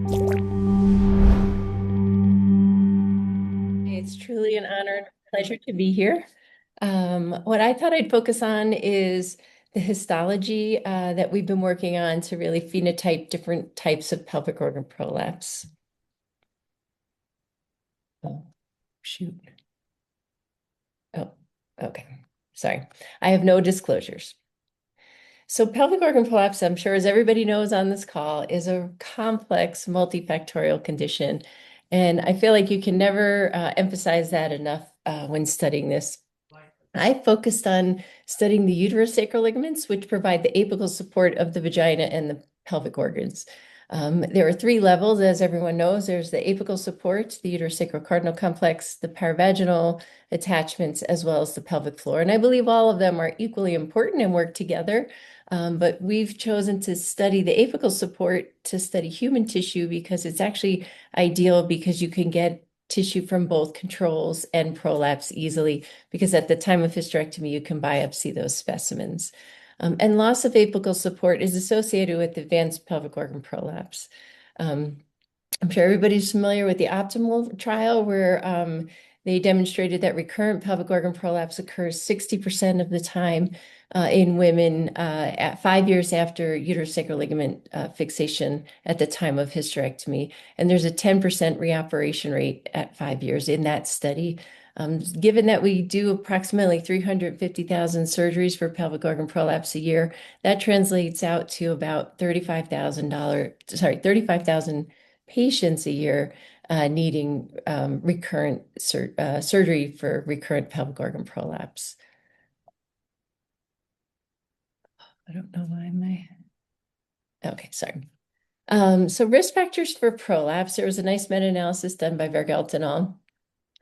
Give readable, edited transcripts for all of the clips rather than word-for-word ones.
It's truly an honor and pleasure to be here. What I thought I'd focus on is the histology that we've been working on to really phenotype different types of pelvic organ prolapse. Oh, shoot. Oh, okay. Sorry. I have no disclosures. So pelvic organ prolapse, I'm sure as everybody knows on this call, is a complex multifactorial condition. And I feel like you can never emphasize that enough when studying this. I focused on studying the uterosacral ligaments, which provide the apical support of the vagina and the pelvic organs. There are three levels, as everyone knows. There's the apical support, the uterosacral cardinal complex, the paravaginal attachments, as well as the pelvic floor. And I believe all of them are equally important and work together. But we've chosen to study the apical support to study human tissue because it's actually ideal because you can get tissue from both controls and prolapse easily because at the time of hysterectomy, you can biopsy those specimens. And loss of apical support is associated with advanced pelvic organ prolapse. I'm sure everybody's familiar with the optimal trial where they demonstrated that recurrent pelvic organ prolapse occurs 60% of the time in women at 5 years after uterosacral ligament fixation at the time of hysterectomy. And there's a 10% reoperation rate at 5 years in that study. Given that we do approximately 350,000 surgeries for pelvic organ prolapse a year, that translates out to about $35,000 patients a year needing recurrent surgery for recurrent pelvic organ prolapse. I don't know why okay, sorry. So risk factors for prolapse, there was a nice meta-analysis done by Vergelt et al.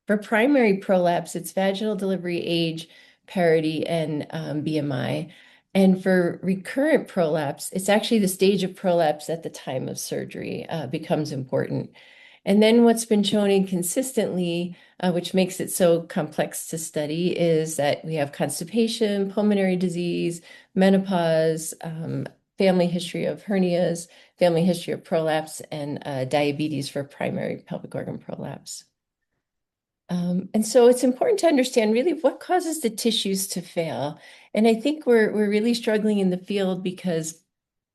For primary prolapse, it's vaginal delivery age, parity, and BMI. And for recurrent prolapse, it's actually the stage of prolapse at the time of surgery becomes important. And then what's been shown inconsistently, which makes it so complex to study, is that we have constipation, pulmonary disease, menopause, family history of hernias, family history of prolapse, and diabetes for primary pelvic organ prolapse. And so it's important to understand really what causes the tissues to fail. And I think we're really struggling in the field because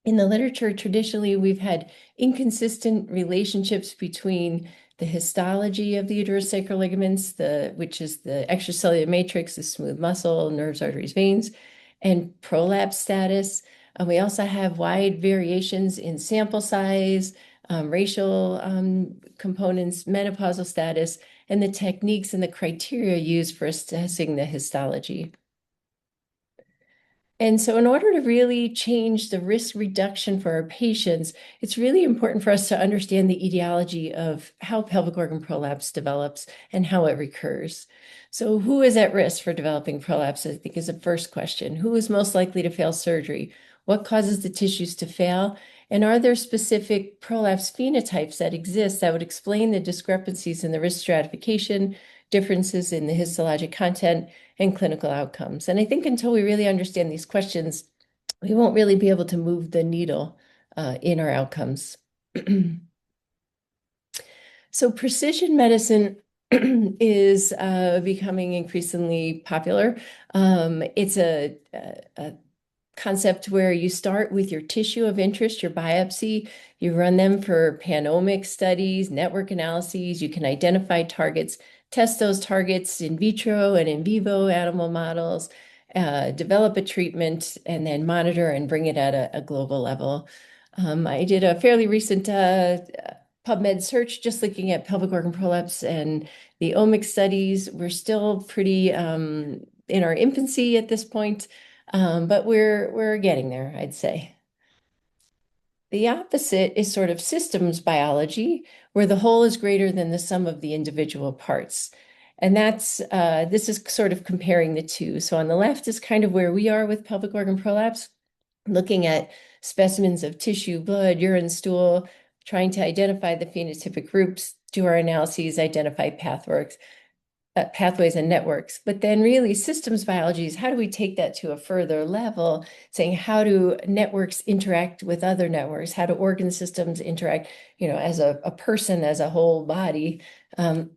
in the literature, traditionally, we've had inconsistent relationships between the histology of the uterosacral ligaments, which is the extracellular matrix, the smooth muscle, nerves, arteries, veins, and prolapse status. We also have wide variations in sample size, racial components, menopausal status, and the techniques and the criteria used for assessing the histology. And so in order to really change the risk reduction for our patients, it's really important for us to understand the etiology of how pelvic organ prolapse develops and how it recurs. So who is at risk for developing prolapse, I think is the first question. Who is most likely to fail surgery? What causes the tissues to fail? And are there specific prolapse phenotypes that exist that would explain the discrepancies in the risk stratification, differences in the histologic content, and clinical outcomes? And I think until we really understand these questions, we won't really be able to move the needle in our outcomes. So precision medicine is becoming increasingly popular. It's a concept where you start with your tissue of interest, your biopsy, you run them for panomic studies, network analyses, you can identify targets, test those targets in vitro and in vivo animal models, develop a treatment, and then monitor and bring it at a global level. I did a fairly recent PubMed search just looking at pelvic organ prolapse and the omics studies. We're still pretty in our infancy at this point. But we're getting there, I'd say. The opposite is sort of systems biology, where the whole is greater than the sum of the individual parts. And this is sort of comparing the two. So on the left is kind of where we are with pelvic organ prolapse, looking at specimens of tissue, blood, urine, stool, trying to identify the phenotypic groups, do our analyses, identify pathworks. pathways and networks. But then really systems biology is how do we take that to a further level, saying how do networks interact with other networks? How do organ systems interact, as a person, as a whole body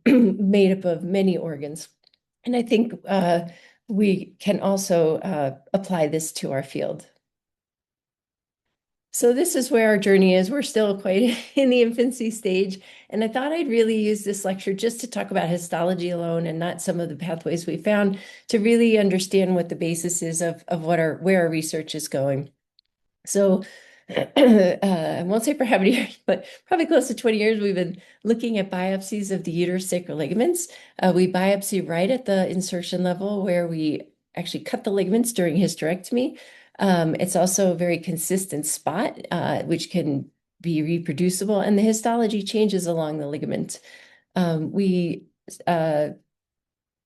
made up of many organs? And I think we can also apply this to our field. So this is where our journey is. We're still quite in the infancy stage. And I thought I'd really use this lecture just to talk about histology alone and not some of the pathways we found to really understand what the basis is of where our research is going. So I won't say for how many years, but probably close to 20 years, we've been looking at biopsies of the uterosacral ligaments. We biopsy right at the insertion level where we actually cut the ligaments during hysterectomy. It's also a very consistent spot, which can be reproducible, and the histology changes along the ligament. We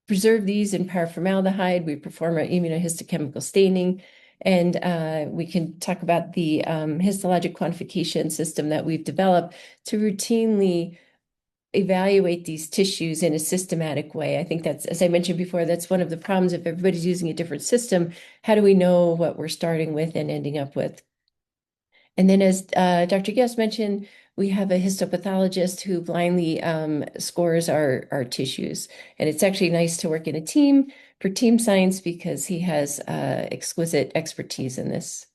preserve these in paraformaldehyde. We perform an immunohistochemical staining, and we can talk about the histologic quantification system that we've developed to routinely evaluate these tissues in a systematic way. I think that's, as I mentioned before, that's one of the problems. If everybody's using a different system, how do we know what we're starting with and ending up with? And then as Dr. Guest mentioned, we have a histopathologist who blindly scores our tissues. And it's actually nice to work in a team for team science because he has exquisite expertise in this.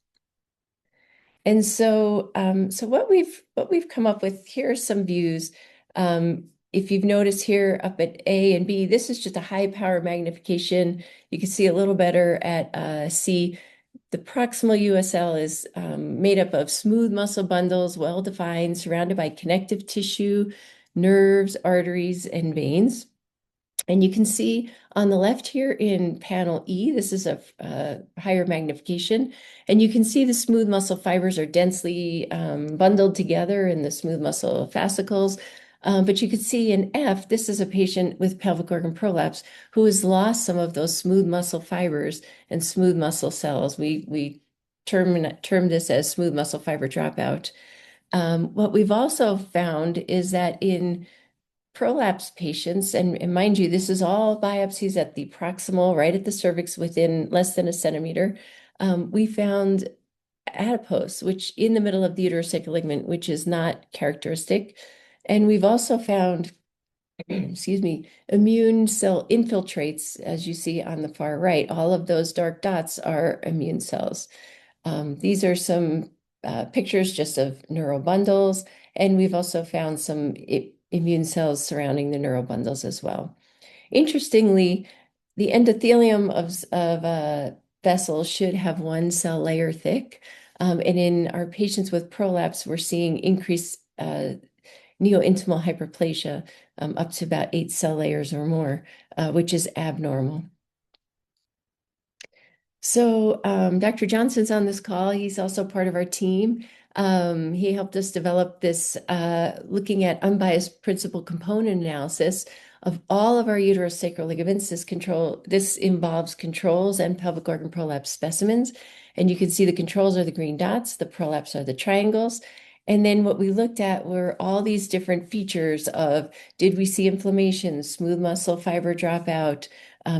And so, what we've come up with, here are some views. If you've noticed here up at A and B, this is just a high power magnification. You can see a little better at C. The proximal USL is made up of smooth muscle bundles, well-defined, surrounded by connective tissue, nerves, arteries, and veins. And you can see on the left here in panel E, this is a higher magnification, and you can see the smooth muscle fibers are densely bundled together in the smooth muscle fascicles. But you can see in F, this is a patient with pelvic organ prolapse who has lost some of those smooth muscle fibers and smooth muscle cells. We term this as smooth muscle fiber dropout. What we've also found is that in prolapse patients, and mind you, this is all biopsies at the proximal, right at the cervix within less than a centimeter, we found adipose, which in the middle of the uterosacral ligament, which is not characteristic. And we've also found, excuse me, immune cell infiltrates, as you see on the far right. All of those dark dots are immune cells. These are some pictures just of neurobundles, and we've also found some immune cells surrounding the neurobundles as well. Interestingly, the endothelium of vessels should have one cell layer thick. And in our patients with prolapse, we're seeing increased neointimal hyperplasia up to about 8 cell layers or more, which is abnormal. So Dr. Johnson's on this call. He's also part of our team. He helped us develop this looking at unbiased principal component analysis of all of our uterosacral ligaments. This involves controls and pelvic organ prolapse specimens. And you can see the controls are the green dots, the prolapse are the triangles. And then what we looked at were all these different features of, did we see inflammation, smooth muscle fiber dropout,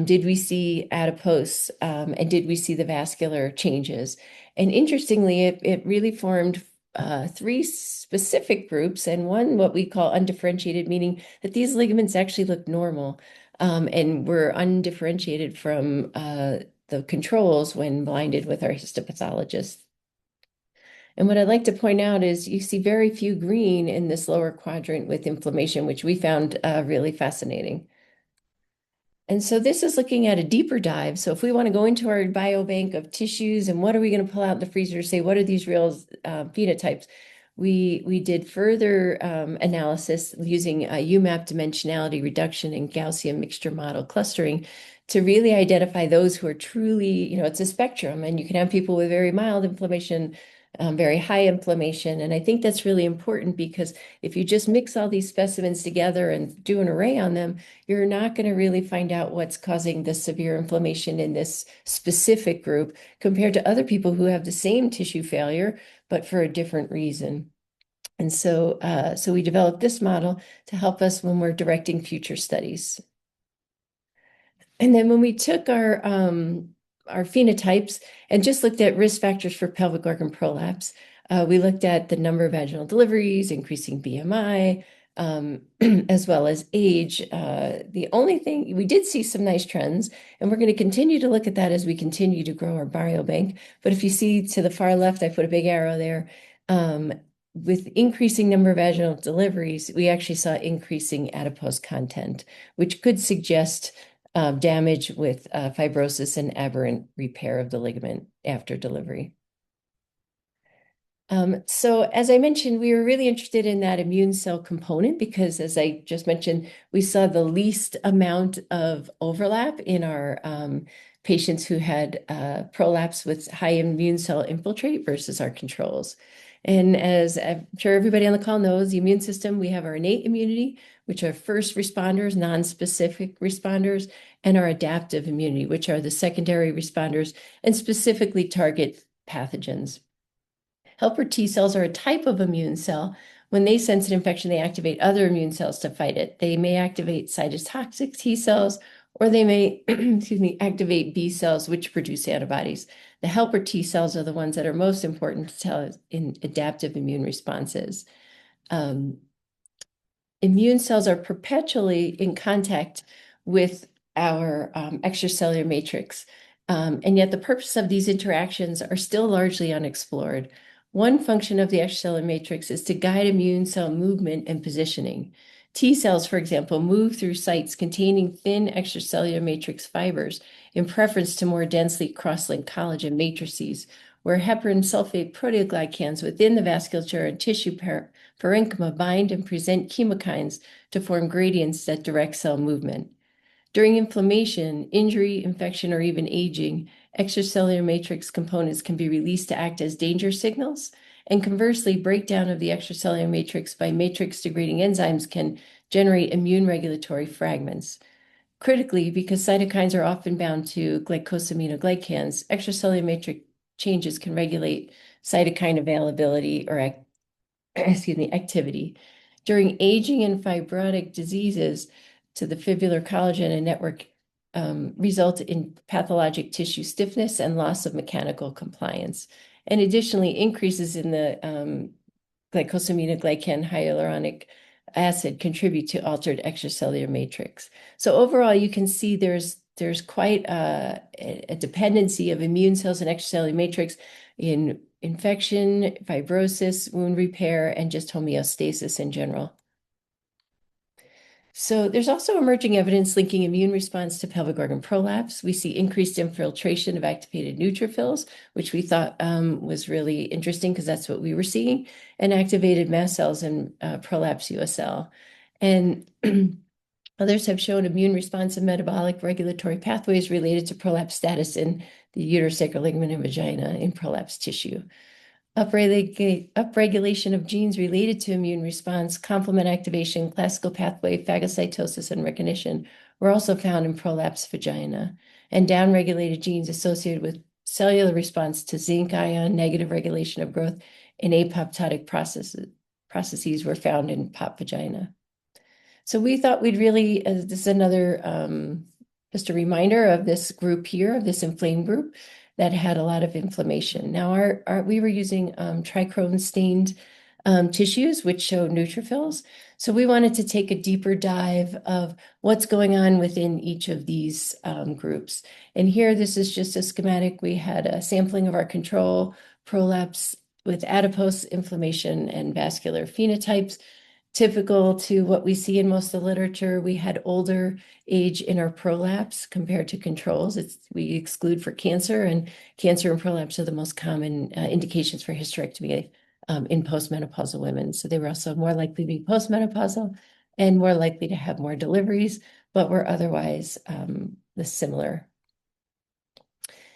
did we see adipose, and did we see the vascular changes? And interestingly, it really formed 3 specific groups, and one what we call undifferentiated, meaning that these ligaments actually look normal and were undifferentiated from the controls when blinded with our histopathologist. And what I'd like to point out is you see very few green in this lower quadrant with inflammation, which we found really fascinating. And so this is looking at a deeper dive. So if we want to go into our biobank of tissues and what are we going to pull out in the freezer to say, what are these real phenotypes? We did further analysis using UMAP dimensionality reduction and Gaussian mixture model clustering to really identify those who are truly, it's a spectrum, and you can have people with very mild inflammation, very high inflammation. And I think that's really important because if you just mix all these specimens together and do an array on them, you're not going to really find out what's causing the severe inflammation in this specific group compared to other people who have the same tissue failure, but for a different reason. And so, we developed this model to help us when we're directing future studies. And then when we took our phenotypes and just looked at risk factors for pelvic organ prolapse, we looked at the number of vaginal deliveries, increasing BMI, as well as age. The only thing, we did see some nice trends, and we're going to continue to look at that as we continue to grow our biobank. But if you see to the far left, I put a big arrow there. With increasing number of vaginal deliveries, we actually saw increasing adipose content, which could suggest damage with fibrosis and aberrant repair of the ligament after delivery. So as I mentioned, we were really interested in that immune cell component because, as I just mentioned, we saw the least amount of overlap in our patients who had prolapse with high immune cell infiltrate versus our controls. And as I'm sure everybody on the call knows, the immune system, we have our innate immunity, which are first responders, non-specific responders, and our adaptive immunity, which are the secondary responders and specifically target pathogens. Helper T cells are a type of immune cell. When they sense an infection, they activate other immune cells to fight it. They may activate cytotoxic T cells, or they may, excuse me, activate B cells, which produce antibodies. The helper T cells are the ones that are most important to tell us in adaptive immune responses. Immune cells are perpetually in contact with our extracellular matrix. And yet the purpose of these interactions are still largely unexplored. One function of the extracellular matrix is to guide immune cell movement and positioning. T cells, for example, move through sites containing thin extracellular matrix fibers in preference to more densely cross-linked collagen matrices, where heparin sulfate proteoglycans within the vasculature and tissue parenchyma bind and present chemokines to form gradients that direct cell movement. During inflammation, injury, infection, or even aging, extracellular matrix components can be released to act as danger signals, and conversely, breakdown of the extracellular matrix by matrix-degrading enzymes can generate immune regulatory fragments. Critically, because cytokines are often bound to glycosaminoglycans, extracellular matrix changes can regulate cytokine availability or activity. During aging and fibrotic diseases, to the fibrillar collagen and network result in pathologic tissue stiffness and loss of mechanical compliance. And additionally, increases in the glycosaminoglycan hyaluronic acid contribute to altered extracellular matrix. So overall, you can see there's quite a dependency of immune cells and extracellular matrix in infection, fibrosis, wound repair, and just homeostasis in general. So there's also emerging evidence linking immune response to pelvic organ prolapse. We see increased infiltration of activated neutrophils, which we thought was really interesting because that's what we were seeing, and activated mast cells and prolapse USL. And others have shown immune response and metabolic regulatory pathways related to prolapse status in the uterosacral ligament and vagina in prolapse tissue. Upregulation of genes related to immune response, complement activation, classical pathway, phagocytosis, and recognition were also found in prolapse vagina. And downregulated genes associated with cellular response to zinc ion, negative regulation of growth, and apoptotic processes were found in pop vagina. So we thought we'd really, this is another, just a reminder of this group here, of this inflamed group that had a lot of inflammation. Now, we were using trichrome stained tissues, which show neutrophils. So we wanted to take a deeper dive of what's going on within each of these groups. And here, this is just a schematic. We had a sampling of our control prolapse with adipose inflammation and vascular phenotypes. Typical to what we see in most of the literature, we had older age in our prolapse compared to controls. We exclude for cancer, and cancer and prolapse are the most common indications for hysterectomy in postmenopausal women. So they were also more likely to be postmenopausal and more likely to have more deliveries, but were otherwise similar.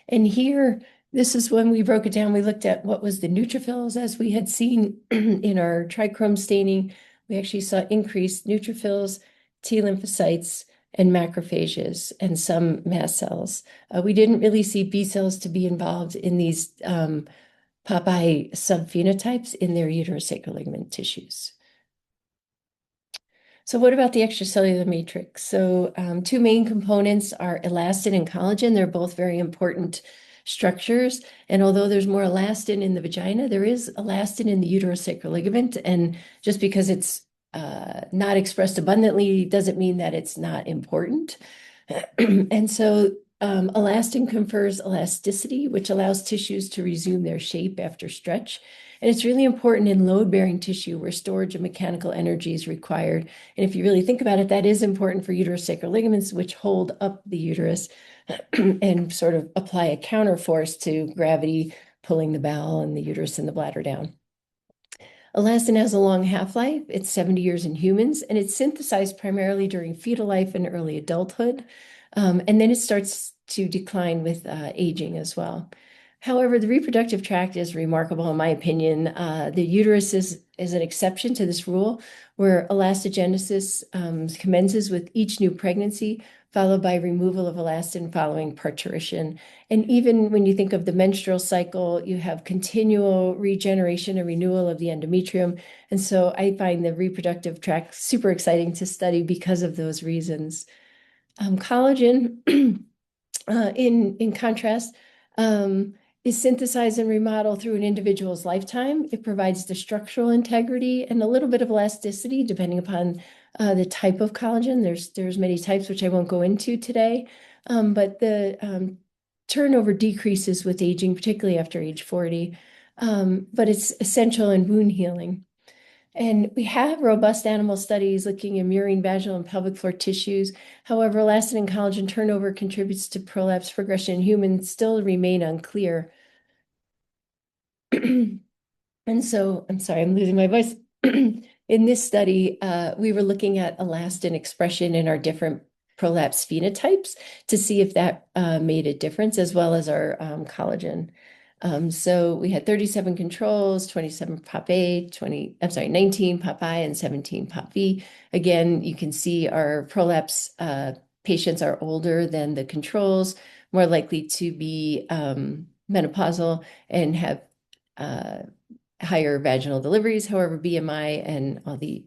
And here, this is when we broke it down. We looked at what was the neutrophils as we had seen in our trichrome staining. We actually saw increased neutrophils, T lymphocytes, and macrophages, and some mast cells. We didn't really see B cells to be involved in these Popeye subphenotypes in their uterosacral ligament tissues. So what about the extracellular matrix? So two main components are elastin and collagen. They're both very important structures. And although there's more elastin in the vagina, there is elastin in the uterosacral ligament. And just because it's not expressed abundantly doesn't mean that it's not important. And so elastin confers elasticity, which allows tissues to resume their shape after stretch. And it's really important in load-bearing tissue where storage of mechanical energy is required. And if you really think about it, that is important for uterosacral ligaments, which hold up the uterus and sort of apply a counterforce to gravity pulling the bowel and the uterus and the bladder down. Elastin has a long half-life. It's 70 years in humans, and it's synthesized primarily during fetal life and early adulthood. And then it starts to decline with aging as well. However, the reproductive tract is remarkable, in my opinion. The uterus is an exception to this rule, where elastogenesis commences with each new pregnancy, followed by removal of elastin following parturition. And even when you think of the menstrual cycle, you have continual regeneration and renewal of the endometrium. And so I find the reproductive tract super exciting to study because of those reasons. Collagen, in contrast, is synthesized and remodeled through an individual's lifetime. It provides the structural integrity and a little bit of elasticity, depending upon the type of collagen. There's many types, which I won't go into today, but the turnover decreases with aging, particularly after age 40, but it's essential in wound healing. And we have robust animal studies looking at murine, vaginal, and pelvic floor tissues. However, elastin and collagen turnover contributes to prolapse progression in humans still remain unclear. And so, I'm sorry, I'm losing my voice. In this study, we were looking at elastin expression in our different prolapse phenotypes to see if that made a difference, as well as our collagen. So we had 37 controls, 27 Pop A, 19 Pop I, and 17 Pop V. Again, you can see our prolapse patients are older than the controls, more likely to be menopausal and have higher vaginal deliveries. However, BMI and all the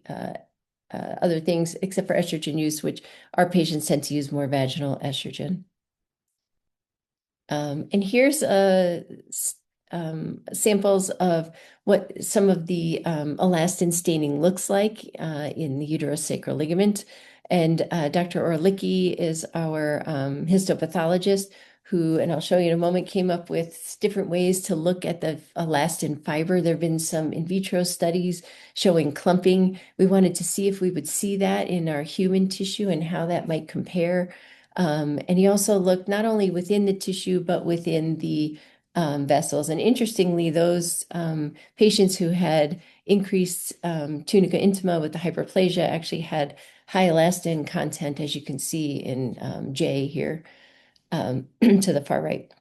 other things, except for estrogen use, which our patients tend to use more vaginal estrogen. And here's samples of what some of the elastin staining looks like in the uterosacral ligament. And Dr. Orlicki is our histopathologist who, and I'll show you in a moment, came up with different ways to look at the elastin fiber. There have been some in vitro studies showing clumping. We wanted to see if we would see that in our human tissue and how that might compare. And he also looked not only within the tissue, but within the vessels. And interestingly, those patients who had increased tunica intima with the hyperplasia actually had high elastin content, as you can see in J here to the far right.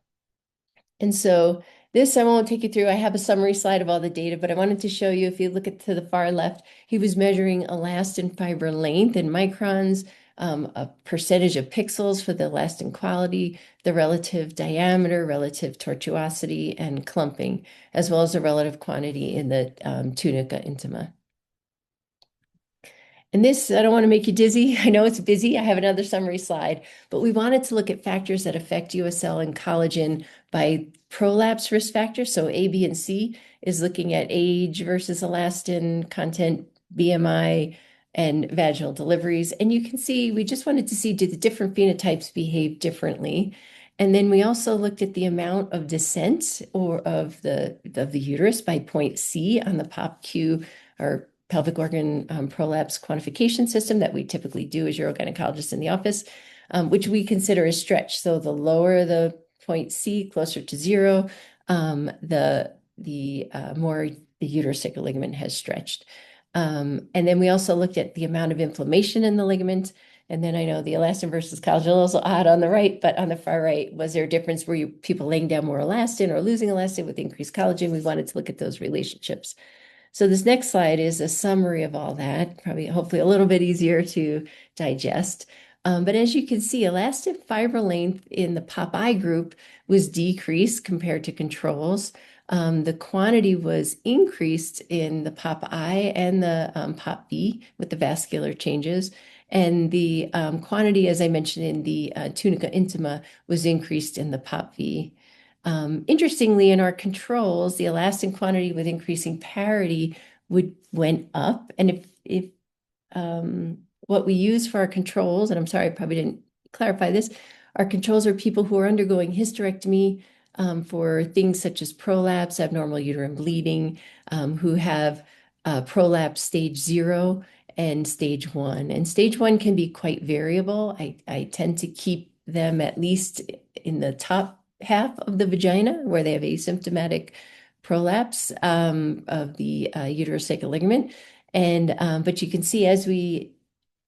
And so this I won't take you through. I have a summary slide of all the data, but I wanted to show you, if you look to the far left, he was measuring elastin fiber length in microns, a percentage of pixels for the elastin quality, the relative diameter, relative tortuosity, and clumping, as well as the relative quantity in the tunica intima. And this, I don't want to make you dizzy. I know it's busy. I have another summary slide, but we wanted to look at factors that affect USL and collagen by prolapse risk factors. So A, B, and C is looking at age versus elastin content, BMI, and vaginal deliveries. And you can see, we just wanted to see, do the different phenotypes behave differently? And then we also looked at the amount of descent or of the uterus by point C on the POPQ, or pelvic organ prolapse quantification system that we typically do as urogynecologists in the office, which we consider a stretch. So the lower the point C, closer to zero, the more the uterosacral ligament has stretched. And then we also looked at the amount of inflammation in the ligament. And then I know the elastin versus collagen is also odd on the right, but on the far right, was there a difference where people laying down more elastin or losing elastin with increased collagen? We wanted to look at those relationships. So this next slide is a summary of all that, probably hopefully a little bit easier to digest. But as you can see, elastin fiber length in the POP I group was decreased compared to controls. the quantity was increased in the POP-I and the POP-B with the vascular changes. And the quantity, as I mentioned in the tunica intima, was increased in the POP-V. Interestingly, in our controls, the elastin quantity with increasing parity went up. And if what we use for our controls, and I'm sorry, I probably didn't clarify this, our controls are people who are undergoing hysterectomy for things such as prolapse, abnormal uterine bleeding, who have prolapse stage 0 and stage 1. And stage 1 can be quite variable. I tend to keep them at least in the top half of the vagina where they have asymptomatic prolapse of the uterosacral ligament. And but you can see as we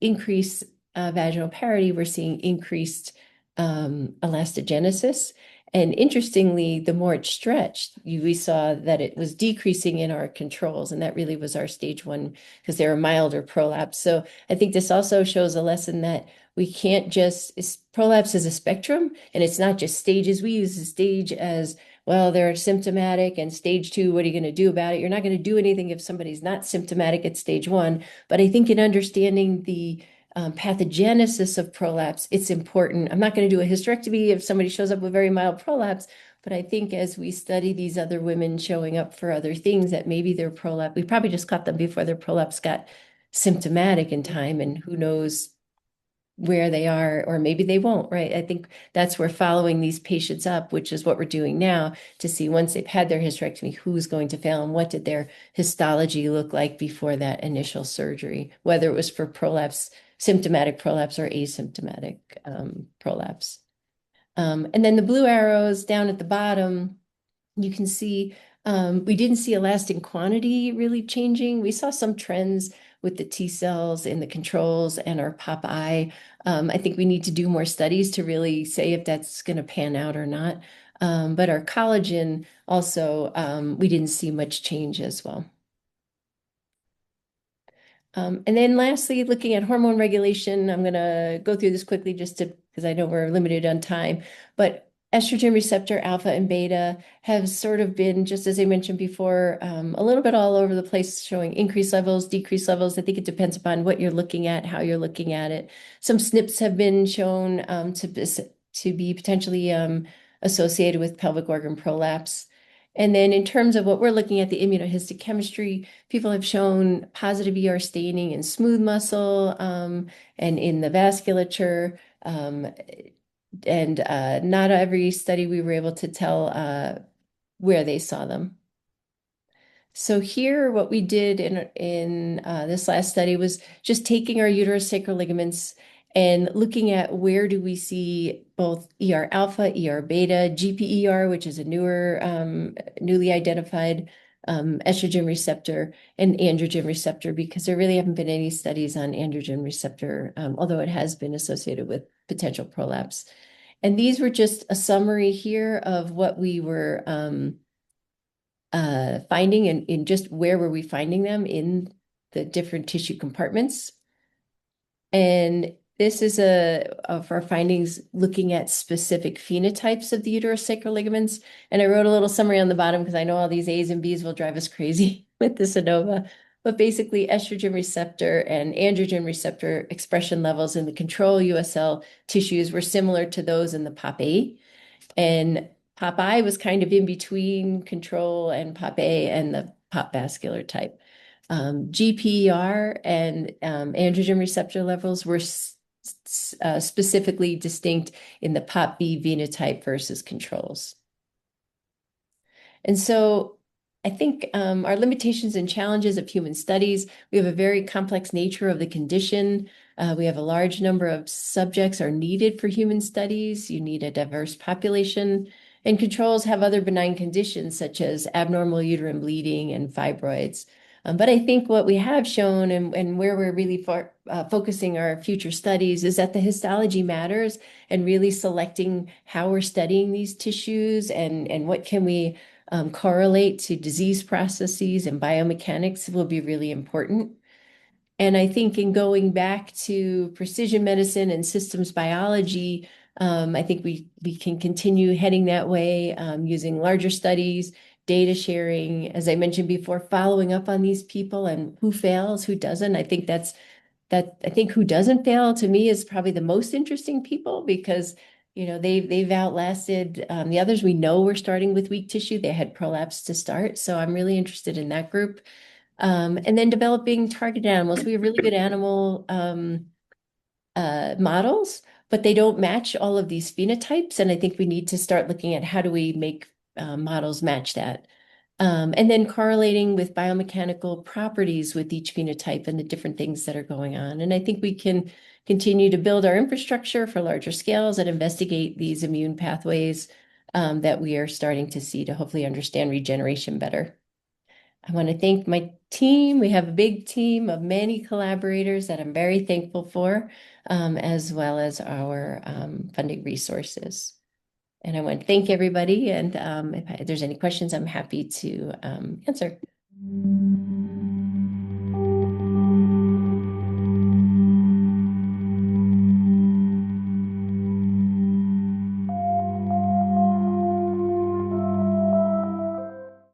increase vaginal parity, we're seeing increased elastogenesis. And interestingly, the more it stretched, we saw that it was decreasing in our controls. And that really was our stage 1 because they were milder prolapse. So I think this also shows a lesson that we can't just, prolapse is a spectrum, and it's not just stages. We use the stage as, well, they're symptomatic, and stage 2, what are you going to do about it? You're not going to do anything if somebody's not symptomatic at stage 1. But I think in understanding the pathogenesis of prolapse, it's important. I'm not going to do a hysterectomy if somebody shows up with very mild prolapse, but I think as we study these other women showing up for other things, that maybe their prolapse, we probably just caught them before their prolapse got symptomatic in time, and who knows where they are, or maybe they won't, right? I think that's where following these patients up, which is what we're doing now, to see once they've had their hysterectomy, who's going to fail and what did their histology look like before that initial surgery, whether it was for prolapse, symptomatic prolapse, or asymptomatic prolapse. And then the blue arrows down at the bottom, you can see we didn't see elastin quantity really changing. We saw some trends with the T cells in the controls and our POP-I. I think we need to do more studies to really say if that's going to pan out or not. But our collagen also, we didn't see much change as well. And then lastly, looking at hormone regulation, I'm going to go through this quickly just to, because I know we're limited on time, but estrogen receptor alpha and beta have sort of been, just as I mentioned before, a little bit all over the place, showing increased levels, decreased levels. I think it depends upon what you're looking at, how you're looking at it. Some SNPs have been shown to be potentially associated with pelvic organ prolapse. And then in terms of what we're looking at, the immunohistochemistry, people have shown positive ER staining in smooth muscle and in the vasculature. And not every study we were able to tell where they saw them. So here, what we did in this last study was just taking our uterosacral ligaments and looking at where do we see both ER alpha, ER beta, GPER, which is a newly identified estrogen receptor, and androgen receptor, because there really haven't been any studies on androgen receptor, although it has been associated with potential prolapse. And these were just a summary here of what we were finding and in just where were we finding them in the different tissue compartments. And this is of our findings looking at specific phenotypes of the uterosacral ligaments. And I wrote a little summary on the bottom because I know all these A's and B's will drive us crazy with this ANOVA. But basically, estrogen receptor and androgen receptor expression levels in the control USL tissues were similar to those in the POP-A. And POP-I was kind of in between control and POP-A and the POP vascular type. GPER and androgen receptor levels were specifically distinct in the POP-B phenotype versus controls. And so I think our limitations and challenges of human studies, we have a very complex nature of the condition. We have a large number of subjects are needed for human studies. You need a diverse population. And controls have other benign conditions such as abnormal uterine bleeding and fibroids. But I think what we have shown and where we're really focusing our future studies is that the histology matters, and really selecting how we're studying these tissues and what can we correlate to disease processes and biomechanics will be really important. And I think in going back to precision medicine and systems biology, I think we can continue heading that way using larger studies, data sharing, as I mentioned before, following up on these people and who fails, who doesn't. I think I think who doesn't fail to me is probably the most interesting people because they've outlasted the others. We know we're starting with weak tissue. They had prolapse to start, so I'm really interested in that group. And then developing targeted animals. We have really good animal models, but they don't match all of these phenotypes. And I think we need to start looking at how do we make models match that. And then correlating with biomechanical properties with each phenotype and the different things that are going on. And I think we can continue to build our infrastructure for larger scales and investigate these immune pathways that we are starting to see to hopefully understand regeneration better. I want to thank my team. We have a big team of many collaborators that I'm very thankful for, as well as our funding resources. And I want to thank everybody. And if there's any questions, I'm happy to answer.